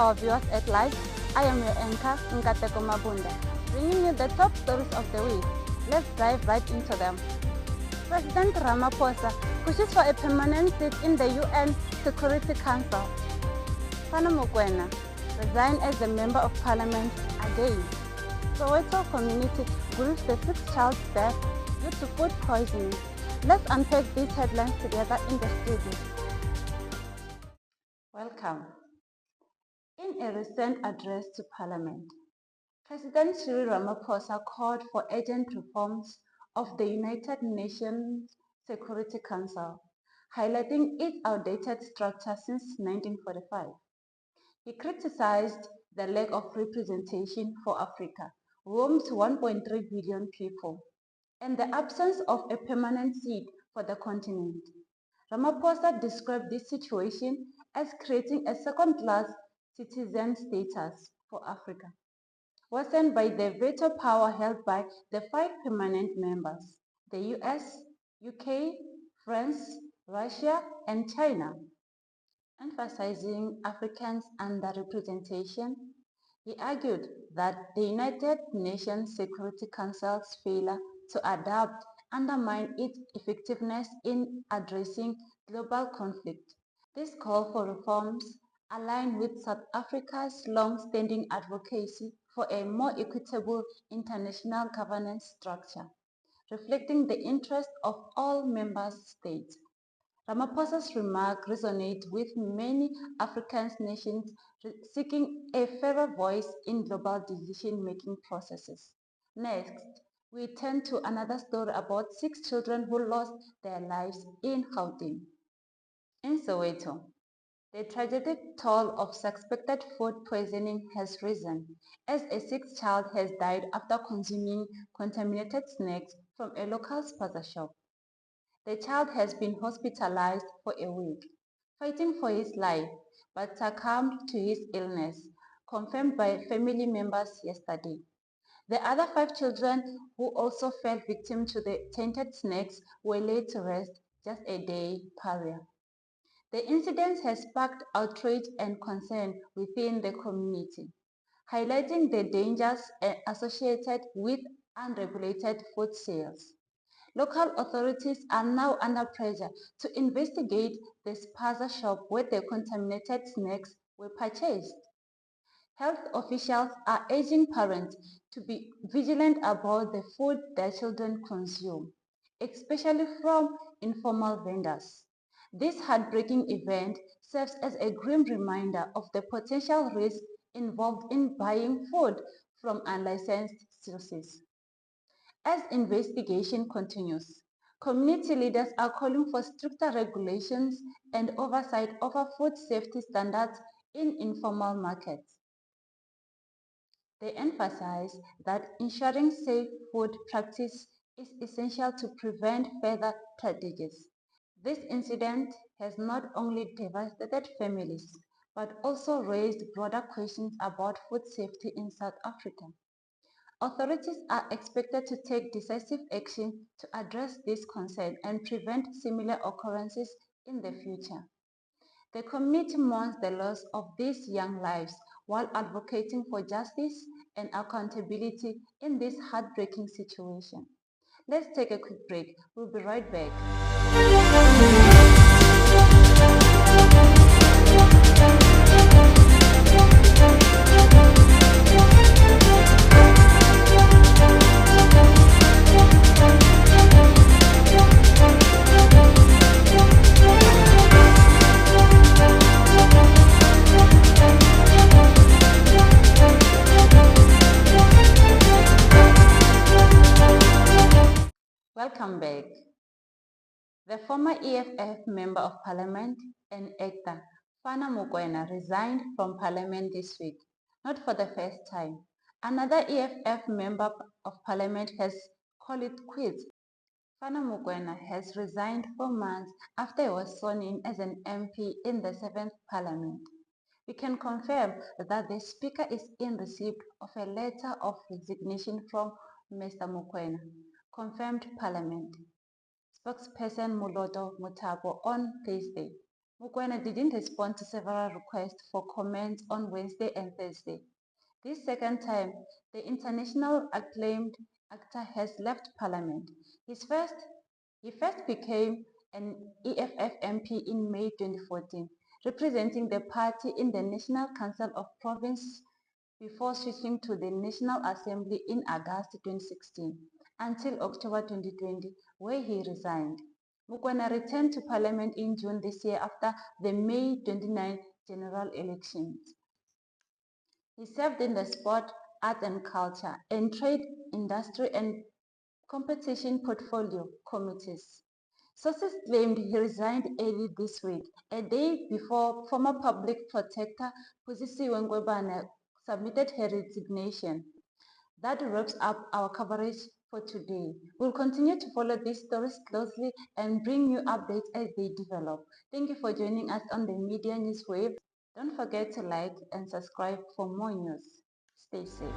our viewers at large. I am your anchor, Nkateko Mabunda, bringing you the top stories of the week. Let's dive right into them. President Ramaphosa pushes for a permanent seat in the UN Security Council. Fana Mokoena resigns as a Member of Parliament again. Soweto community grieves the sixth child's death due to food poisoning. Let's unpack these headlines together in the studio. Welcome. In a recent address to Parliament, President Cyril Ramaphosa called for urgent reforms of the United Nations Security Council, highlighting its outdated structure since 1945. He criticized the lack of representation for Africa, Rome's 1.3 billion people, and the absence of a permanent seat for the continent. Ramaphosa described this situation as creating a second-class citizen status for Africa, worsened by the veto power held by the 5 permanent members, the US, UK, France, Russia, and China. Emphasizing Africans' underrepresentation, he argued that the United Nations Security Council's failure to adapt undermined its effectiveness in addressing global conflict. This call for reforms align with South Africa's long-standing advocacy for a more equitable international governance structure, reflecting the interests of all member states. Ramaphosa's remark resonates with many African nations seeking a fairer voice in global decision-making processes. Next, we turn to another story about 6 children who lost their lives in Gauteng. In Soweto, the tragic toll of suspected food poisoning has risen, as a 6th child has died after consuming contaminated snacks from a local spaza shop. The child has been hospitalized for a week, fighting for his life, but succumbed to his illness, confirmed by family members yesterday. The other 5 children who also fell victim to the tainted snacks were laid to rest just a day prior. The incident has sparked outrage and concern within the community, highlighting the dangers associated with unregulated food sales. Local authorities are now under pressure to investigate the spaza shop where the contaminated snacks were purchased. Health officials are urging parents to be vigilant about the food their children consume, especially from informal vendors. This heartbreaking event serves as a grim reminder of the potential risk involved in buying food from unlicensed sources. As investigation continues, community leaders are calling for stricter regulations and oversight over food safety standards in informal markets. They emphasize that ensuring safe food practice is essential to prevent further tragedies. This incident has not only devastated families, but also raised broader questions about food safety in South Africa. Authorities are expected to take decisive action to address this concern and prevent similar occurrences in the future. The community mourns the loss of these young lives while advocating for justice and accountability in this heartbreaking situation. Let's take a quick break. We'll be right back. Welcome back. The former EFF Member of Parliament and actor Fana Mokoena resigned from Parliament this week, not for the first time. Another EFF Member of Parliament has called it quits. Fana Mokoena has resigned 4 months after he was sworn in as an MP in the 7th Parliament. We can confirm that the Speaker is in receipt of a letter of resignation from Mr. Mokoena, confirmed Parliament spokesperson Moloto Mutabo on Thursday. Mokoena didn't respond to several requests for comments on Wednesday and Thursday. This second time, the international acclaimed actor has left Parliament. He first became an EFF MP in May 2014, representing the party in the National Council of Provinces before switching to the National Assembly in August 2016 until October 2020, where he resigned. Mokoena returned to Parliament in June this year after the May 29 general elections. He served in the sport, art and culture, and trade, industry and competition portfolio committees. Sources claimed he resigned early this week, a day before former public protector Pusisiwe submitted her resignation. That wraps up our coverage for today. We'll continue to follow these stories closely and bring you updates as they develop. Thank you for joining us on the Media News Wave. Don't forget to like and subscribe for more news. Stay safe.